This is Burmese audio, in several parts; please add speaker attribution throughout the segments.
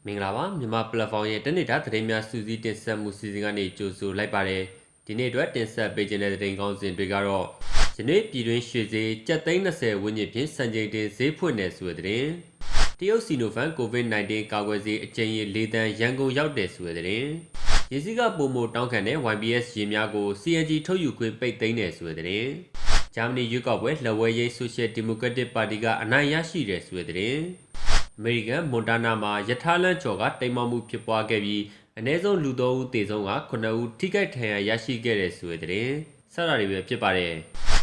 Speaker 1: မင်္ဂလာပါမြန်မာပလက်ဖောင်းရဲ့တနေ့တာသတင်းများစူးစီးတင်ဆက်မှုစီစဉ်ကနေကြိုဆိုလိုက်ပါတယ်ဒီနေ့အတွက်တင်ဆက်ပေးခြင်းတဲ့သတင်းကောင်းစဉ်တွေကတော့ယနေ့ပြည်တွင်းရွှေဈေးကျပ်သိန်း20ဝန်းကျင်ဖြင့်စံချိန်တင်ဈေးဖွင့်နေဆိုတဲ့သတင်းတရုတ်စီနိုဖန်ကိုဗစ် -19 ကာကွယ်ဆေးအကြိမ်ရေ4တန်းရန်ကုန်ရောက်တယ်ဆိုတဲ့သတင်းရေစီးကပုံမတောင်းခံတဲ့ YBS ရေများကို CNG ထုတ်ယူခွင့်ပိတ်သိမ်းတယ်ဆိုတဲ့သတင်းဂျာမနီရွေးကောက်ပွဲလက်ဝဲရေးဆိုရှယ်ဒီမိုကရက်တစ်ပါတီကအနိုင်ရရှိတယ်ဆိုတဲ့သတင်းအမေရိကန်မွန်တာနာမှာယထာလန့်ကျော်ကတိမ်မောက်မှုဖြစ်ပွားခဲ့ပြီးအနည်းဆုံးလူ3ဦးသေဆုံးက9ဦးထိခိုက်ဒဏ်ရာရရှိခဲ့တဲ့ဆိုတဲ့သတင်းစတာတွေပဲဖြစ်ပါတယ်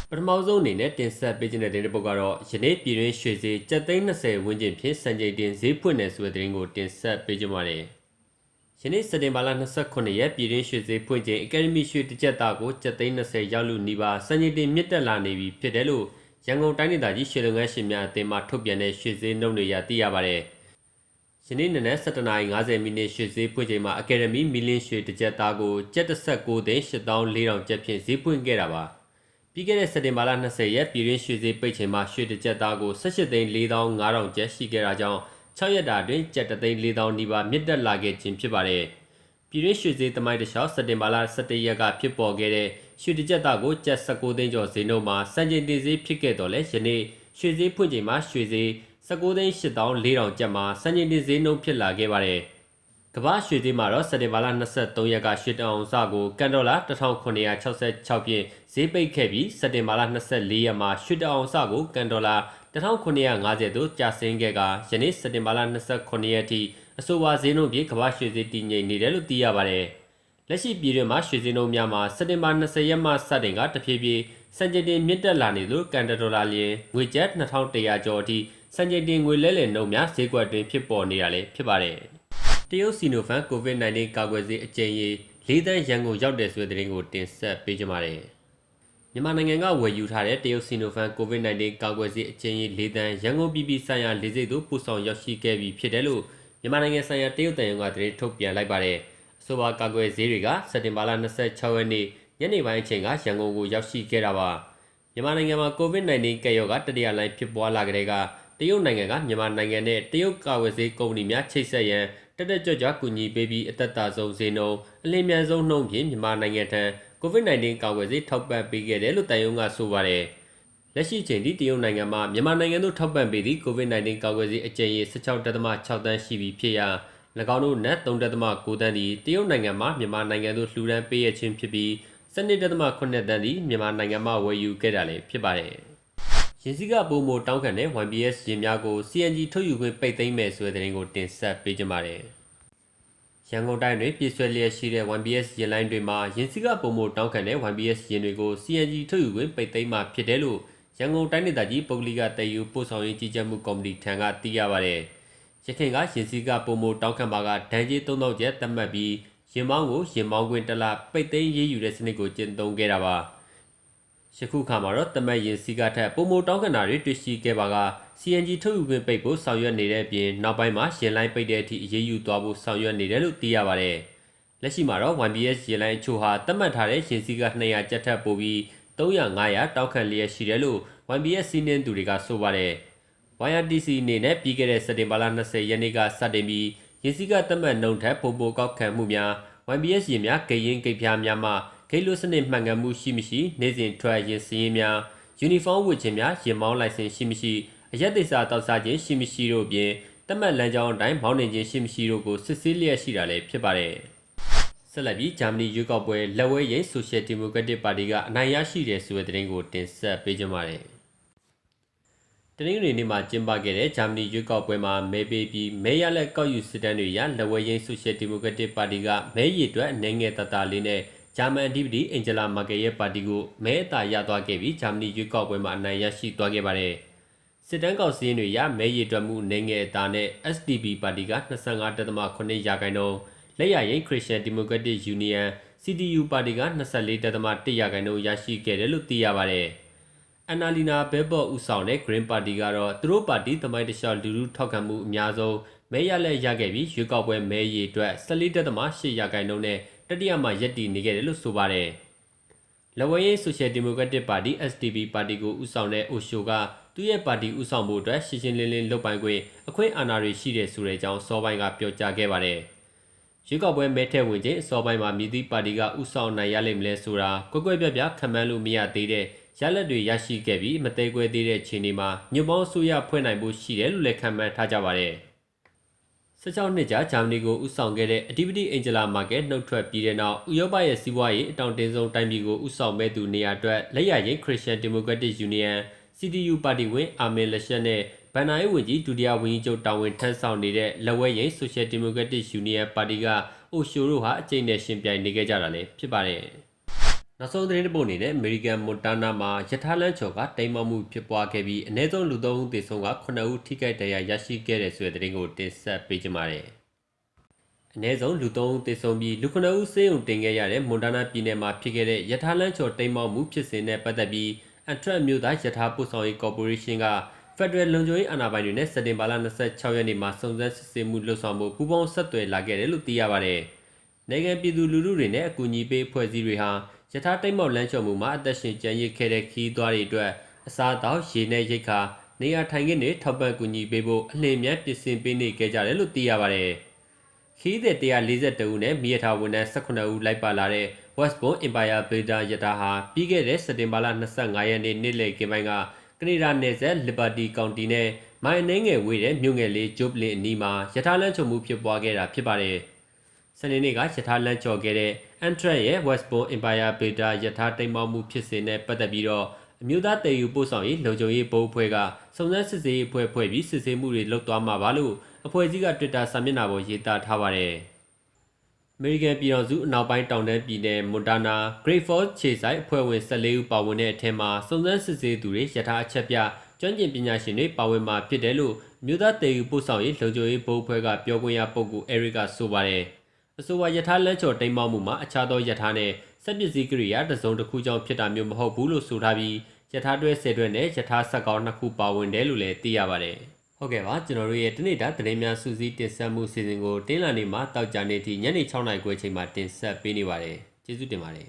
Speaker 1: ပထမဆုံးအနေနဲ့တင်ဆက်ပေးခြင်းတဲ့သတင်းပုတ်ကတော့ယနေ့ပြည်တွင်းရွှေဈေးကျပ်သိန်း20ဝန်းကျင်ဖြင့်စံချိန်တင်ဈေးဖွင့်နေဆိုတဲ့သတင်းကိုတင်ဆက်ပေးကြပါမယ်ယနေ့စက်တင်ဘာလ29ရက်ပြည်တွင်းရွှေဈေးဖွင့်ချိန်အကယ်ဒမီရွှေတစ်ကျပ်သားကိုကျပ်သိန်း20ရောက်လူနီးပါးစံချိန်တင်မြင့်တက်လာနေပြီဖြစ်တယ်လို့ရန်ကုန်တိုင်းဒေသကြီးရွှေလုပ်ငန်းရှင်များအသင်းမှထုတ်ပြန်တဲ့ရွှေဈေးနှုန်းတွေရသိရပါတယ်။ယနေ့နနက်7:50မိနစ်ရွှေဈေးဖွင့်ချိန်မှာအကယ်ဒမီမီလင်းရွှေတစ်ကျပ်သားကိုကျပ်19သိန်း8400ကျပ်ဖြင့်ဈေးဖွင့်ခဲ့တာပါ။ပြီးခဲ့တဲ့စက်တင်ဘာလ20ရက်ပြည်တွင်းရွှေဈေးပိတ်ချိန်မှာရွှေတစ်ကျပ်သားကို18သိန်း4500ကျပ်ရှိခဲ့တာကြောင့်6ရက်တာအတွင်းကျပ်3သိန်း4000နီးပါးမြင့်တက်လာခဲ့ခြင်းဖြစ်ပါတယ်။ပြည်တွင်းရွှေဈေးသမိုင်းတစ်လျှောက်စက်တင်ဘာလ17ရက်ကဖြစ်ပေါ်ခဲ့တဲ့ရွှေတစ်ကျပ်သားကိုကျပ်19သိန်းကျော်ဈေးနှုန်းမှာစံချိန်တင်ဈေးဖြစ်ခဲ့တော့လဲယနေ့ရွှေဈေးဖွင့်ချိန်မှာရွှေဈေး19သိန်း8400ကျပ်မှာစံချိန်တင်ဈေးနှုန်းဖြစ်လာခဲ့ပါတယ်။ကမ္ဘာရွှေဈေးမှာတော့စက်တင်ဘာလ23ရက်ကရွှေတအောင်စကိုကန်ဒေါ်လာ1966ဖြင့်ဈေးပိတ်ခဲ့ပြီးစက်တင်ဘာလ24ရက်မှာရွှေတအောင်စကိုကန်ဒေါ်လာ1950သို့ကျဆင်းခဲ့ကယနေ့စက်တင်ဘာလ29ရက်ထိအဆိုပါဈေးနှုန်းဖြင့်ကမ္ဘာရွှေဈေးတည်ငြိမ်နေတယ်လို့သိရပါတယ်။လက်ရှိပြည်တွင်းမှာရွှေဈေးနှုန်းများမှာစက်တင်ဘာ20ရက်မှစတင်ကတဖြည်းဖြည်းစံချိန်တင်မြင့်တက်လာနေလို့ကန်ဒေါ်လာလျင်ငွေကျပ်2100ကျော်အထိစံချိန်တင်ငွေလဲလှယ်နှုန်းများဈေးကွက်တွင်ဖြစ်ပေါ်နေတာလည်းဖြစ်ပါတယ်။တရုတ်စီနိုဖန်ကိုဗစ် -19 ကာကွယ်ဆေးအကြိမ်ရေ4တန်းရန်ကုန်ရောက်တဲ့ဆိုတဲ့သတင်းကိုတင်ဆက်ပေးကြပါမယ်။မြန်မာနိုင်ငံကဝယ်ယူထားတဲ့တရုတ်စီနိုဖန်ကိုဗစ် -19 ကာကွယ်ဆေးအကြိမ်ရေ4တန်းရန်ကုန်ပြည်ပြည်ဆိုင်ရာလေဆိပ်သို့ပို့ဆောင်ရောက်ရှိခဲ့ပြီဖြစ်တယ်လို့မြန်မာနိုင်ငံဆိုင်ရာတရုတ်တန်ယုံကသတင်းထုတ်ပြန်လိုက်ပါတယ်။အဆိုပါကာကွယ်ဆေးတွေကစက်တင်ဘာလ26ရက်နေ့ညနေပိုင်းအချိန်ကရန်ကုန်ကိုရောက်ရှိခဲ့တာပါ။မြန်မာနိုင်ငံမှာကိုဗစ် -19 ကပ်ရောဂါတတိယလှိုင်းဖြစ်ပွားလာကြတဲ့ကတရုတ်နိုင်ငံကမြန်မာနိုင်ငံနဲ့တရုတ်ကာကွယ်ဆေးကုမ္ပဏီများချိတ်ဆက်ရန်တက်တက်ကြွကြွကူညီပေးပြီးအသက်သာဆုံးဈေးနှုန်းအလင်းမြန်ဆုံးနှုန်းဖြင့်မြန်မာနိုင်ငံထံကိုဗစ် -19 ကာကွယ်ဆေးထောက်ပံ့ပေးခဲ့တယ်လို့တန်ယုံကဆိုပါတယ်။လက်ရှိချိန်ထိတရုတ်နိုင်ငံမှာမြန်မာနိုင်ငံသို့ထောက်ပံ့ပေးသည့်ကိုဗစ် -19 ကာကွယ်ဆေးအကြိမ်ရေ16.6 တန်းရှိပြီဖြစ်ရာ၎င်းတို့နက်3.9 တန်းသည်တရုတ်နိုင်ငံမှာမြန်မာနိုင်ငံသို့လှူဒန်းပေးရခြင်းဖြစ်ပြီး12.8 တန်းသည်မြန်မာနိုင်ငံမှာဝယ်ယူခဲ့တာလည်းဖြစ်ပါတယ်။ရင်းစည်းကပုံမတောင်းခံတဲ့ YBS ရေများကို CNG ထုတ်ယူခွင့်ပိတ်သိမ်းမယ်ဆိုတဲ့သတင်းကိုတင်ဆက်ပေးကြပါမယ်။ရန်ကုန်တိုင်းတွင်ပြည်ဆွဲလျက်ရှိတဲ့ YBS ရေလိုင်းတွေမှာရင်းစည်းကပုံမတောင်းခံတဲ့ YBS ရေတွေကို CNG ထုတ်ယူခွင့်ပိတ်သိမ်းမှာဖြစ်တယ်လို့ရန်ကုန်တိုင်းဒေသကြီးပုဂ္ဂလိကတည်ယူပို့ဆောင်ရေးကြီးကြပ်မှုကော်မတီထံကသိရပါတယ်။ရခိုင်ကရင်းစည်းကပုံမတောင်းခံပါကဒဏ်ကြေး3000ကျပ်သတ်မှတ်ပြီးရင်မောင်းကိုရင်မောင်းခွင့်တလပိတ်သိမ်းရေးယူတဲ့စနစ်ကိုကျင့်သုံးခဲ့တာပါ။ယခုခါမှာတော့တမတ်ရင်စီကထက်ပုံမတောင်းခံတာတွေတွေ့ရှိခဲ့ပါက CNG ထုတ်ယူခွင့်ပိတ်ဖို့ဆောင်ရွက်နေတဲ့အပြင်နောက်ပိုင်းမှာရင်လိုင်းပိတ်တဲ့အထိအရေးယူသွားဖို့ဆောင်ရွက်နေတယ်လို့သိရပါတယ်။လက်ရှိမှာတော့ YBS ရင်လိုင်းအချို့ဟာတတ်မှတ်ထားတဲ့ရင်စီက200ကျပ်ထက်ပိုပြီး300-500တောက်ခံလျက်ရှိတယ်လို့ YBS စီးနှင်းသူတွေကဆိုပါတယ်။ YRTC အနေနဲ့ပြီးခဲ့တဲ့စက်တင်ဘာလ20ရက်နေ့ကစတင်ပြီးရင်စီကတတ်မှတ်နှုန်းထက်ပိုကောက်ခံမှုများ YBS ရင်များဂိတ်ရင်ဂိတ်ဖျားများမှဂိတ်လိုစနစ်မှန်ကန်မှုရှိမရှိနေ့စဉ်ထွက်ရင်စည်းများယူနီဖောင်းဝတ်ခြင်းများရင်မောင်းလိုင်စင်ရှိမရှိအရက်သိစာတောက်စားခြင်းရှိမရှိတို့အပြင်တတ်မှတ်လမ်းကြောင်းအတိုင်းမောင်းနှင်ခြင်းရှိမရှိတို့ကိုစစ်ဆေးလျက်ရှိတာလည်းဖြစ်ပါတယ်။ဆက်လက်ပြီးဂျာမနီရွေးကောက်ပွဲလက်ဝဲရေးဆိုရှယ်ဒီမိုကရက်တစ်ပါတီကအနိုင်ရရှိတယ်ဆိုတဲ့သတင်းကိုတင်ဆက်ပေးကြပါမယ်။တနင်္ဂနွေနေ့မှာကျင်းပခဲ့တဲ့ဂျာမနီရွေးကောက်ပွဲမှာမဲပေးပြီးမဲရလက်ကောက်ယူစစ်တမ်းတွေရလက်ဝဲရေးဆိုရှယ်ဒီမိုကရက်တစ်ပါတီကမဲရည်အတွက်အနေငယ်တတလေးနဲ့ဂျာမန်အဓိပတိအင်ဂျလာမာကယ်ရဲ့ပါတီကိုမဲအသာရသွားခဲ့ပြီးဂျာမနီရွေးကောက်ပွဲမှာအနိုင်ရရှိသွားခဲ့ပါတယ်။စစ်တမ်းကောက်စည်းတွေရမဲရည်တွက်မှုအနေငယ်အသာနဲ့ SDP ပါတီက25.8ရာခိုင်နှုန်းလက်ရရင်ခရစ်ယာန်ဒီမိုကရက်တစ်ယူနီယံ CDU ပါတီက24.1ရာခိုင်နှုန်းရရှိခဲ့တယ်လို့သိရပါတယ်။အန်နာလီနာဘဲဘော့ဦးဆောင်တဲ့ Green ပါတီကတော့သူတို့ပါတီသမိုင်းတလျှောက်လူထုထောက်ခံမှုအများဆုံးမဲရလက်ရခဲ့ပြီးရွေးကောက်ပွဲမဲရည်အတွက်14.8ရာခိုင်နှုန်းနဲ့တတိယမှာရပ်တည်နေခဲ့တယ်လို့ဆိုပါတယ်။လက်ဝဲရေးဆိုရှယ်ဒီမိုကရက်တစ်ပါတီ SDP ပါတီကိုဦးဆောင်တဲ့အိုရှိုကသူ သူရဲ့ပါတီဥဆောင်မှုအတွက်ရှင်းရှင်းလင်းလင်းလုပ်ပိုင်ခွင့်အခွင့်အာဏာတွေရှိတဲ့ဆိုတဲ့အကြောင်းစောပိုင်းကပြောကြားခဲ့ပါတယ်။ရွေးကောက်ပွဲမဲထည့်ဝင်ခြင်းစောပိုင်းမှာမြည်သည့်ပါတီကဥဆောင်နိုင်ရလိမ့်မလဲဆိုတာကွက်ကွက်ပြပြခံမှန်းလို့မရသေးတဲ့ရလဒ်တွေရရှိခဲ့ပြီးမသေးခွဲသေးတဲ့ခြေအနေမှာညွန့်ပေါင်းအစိုးရဖွဲ့နိုင်ဖို့ရှိတယ်လို့လည်းခံမှန်းထားကြပါတယ်။16နှစ်ကြာဂျာမနီကိုဥဆောင်ခဲ့တဲ့အဓိပတိအင်ဂျလာမာကက်နှုတ်ထွက်ပြီးတဲ့နောက်ဥရောပရဲ့စီးပွားရေးအတောင်တင်းဆုံးတိုင်းပြည်ကိုဥဆောင်မဲ့သူနေရာအတွက်လက်ရရင်ခရစ်ယာန်ဒီမိုကရက်တစ်ယူနီယံ CDU ပါတီဝင်အာမင်လက်ရှက်နဲ့ဗန်နာရေးဝန်ကြီးဒုတိယဝန်ကြီးချုပ်တာဝန်ထမ်းဆောင်နေတဲ့လက်ဝဲရင်ဆိုရှယ်ဒီမိုကရက်တစ်ယူနီယံပါတီကအိုရှိုတို့ဟာအကျိန်နဲ့ရှင်ပြိုင်နေခဲ့ကြတာလည်းဖြစ်ပါတယ်။နောက်ဆုံးသတင်းတစ်ပုဒ်အနေနဲ့အမေရိကန်မွန်တာနာမှာရထားလမ်းချော်ကတိမ်မောက်မှုဖြစ်ပွားခဲ့ပြီးအနည်းဆုံးလူ3ဦးသေဆုံးက9ဦးထိခိုက်ဒဏ်ရာရရှိခဲ့တဲ့ဆိုတဲ့သတင်းကိုတင်ဆက်ပေးကြပါမယ်။အနည်းဆုံးလူ3ဦးသေဆုံးပြီးလူ9ဦးဆေးရုံတင်ခဲ့ရတဲ့မွန်တာနာပြည်နယ်မှာဖြစ်ခဲ့တဲ့ရထားလမ်းချော်တိမ်မောက်မှုဖြစ်စဉ်နဲ့ပတ်သက်ပြီးအထက်မြို့သားရထားပို့ဆောင်ရေးကော်ပိုရေးရှင်းကဖက်ဒရယ်လုံခြုံရေးအာဏာပိုင်တွေနဲ့စက်တင်ဘာလ26ရက်နေ့မှာစုံစမ်းစစ်ဆေးမှုလှုပ်ဆောင်ဖို့ပူးပေါင်းဆက်သွယ်လာခဲ့တယ်လို့သိရပါတယ်။နိုင်ငံပြည်သူလူထုတွေနဲ့အကူအညီပေးအဖွဲ့အစည်းတွေဟာရထားတိမ်မောက်လမ်းချော်မှုမှာအသက်ရှင်ကျန်ရစ်ခဲ့တဲ့ခီးသွွားတွေအတွက်အစားအသောက်ရေနဲ့ရိက္ခာနေရာထိုင်ခင်းတွေထောက်ပံ့ကူညီပေးဖို့အလင်းမြန်ပြင်ဆင်ပေးနေခဲ့ကြတယ်လို့သိရပါတယ်။ခီးသည်142ဦးနဲ့မိရထားဝန်ထမ်း18ဦးလိုက်ပါလာတဲ့ Westbourne Empire Builder ရထားဟာပြီးခဲ့တဲ့စက်တင်ဘာလ25ရက်နေ့နေ့လယ်ကပိုင်းကကနေဒါနယ်စပ် Liberty County နဲ့မိုင်နှင်းငယ်ဝေးတဲ့မြို့ငယ်လေး Joplin အနီးမှာရထားလမ်းချော်မှုဖြစ်ပွားခဲ့တာဖြစ်ပါတယ်။စနေနေ့ကရထားလမ်းချော်ခဲ့တဲ့ Amtrak ရဲ့ Westbourne Empire Builder ရထားတိမ်မောက်မှုဖြစ်စဉ်နဲ့ပတ်သက်ပြီးတော့အမျိုးသားတည်ယူပို့ဆောင်ရေးလုံခြုံရေးဘုတ်အဖွဲ့ကစုံစမ်းစစ်ဆေးရေးအဖွဲ့ဖွဲ့ပြီးစစ်ဆေးမှုတွေလုပ်သွားမှာပါလို့အဖွဲ့အစည်းက Twitter စာမျက်နှာပေါ်ရေးသားထားပါတယ်။အမေရိကန်ပြည်ထောင်စုအနောက်ပိုင်းတောင်တန်းပြည်နယ်မွန်တာနာ Great Falls ခြေဆိုင်အဖွဲ့ဝင်14ဦးပါဝင်တဲ့အထက်မှာစုံစမ်းစစ်ဆေးသူတွေရထားအချက်ပြကျွမ်းကျင်ပညာရှင်တွေပါဝင်မှာဖြစ်တယ်လို့မြို့သားတည်ယူပို့ဆောင်ရေးလုံခြုံရေးဘုတ်အဖွဲ့ကပြောခွင့်ရပုဂ္ဂိုလ် Eric ကဆိုပါတယ်။အဆိုပါရထားလမ်းချော်တိမ်မောက်မှုမှာအခြားသောရထားနဲ့စက်ပစ္စည်းကိရိယာတစ်စုံတစ်ခုကြောင့်ဖြစ်တာမျိုးမဟုတ်ဘူးလို့ဆိုထားပြီးရထားတွဲ10တွဲနဲ့ရထားဆက်ကောင်း2ခုပါဝင်တယ်လို့လည်းသိရပါတယ်။ဟုတ်ကဲ့ပါကျွန်တော်တို့ရဲ့တနေ့တာသတင်းများစူးစီးတင်ဆက်မှုစီစဉ်ကိုတင်းလာနေမှာတောက်ကြနေသည့်ညနေ6:00နာရီခွဲချိန်မှာတင်ဆက်ပေးနေပါတယ်ကျေးဇူးတင်ပါတယ်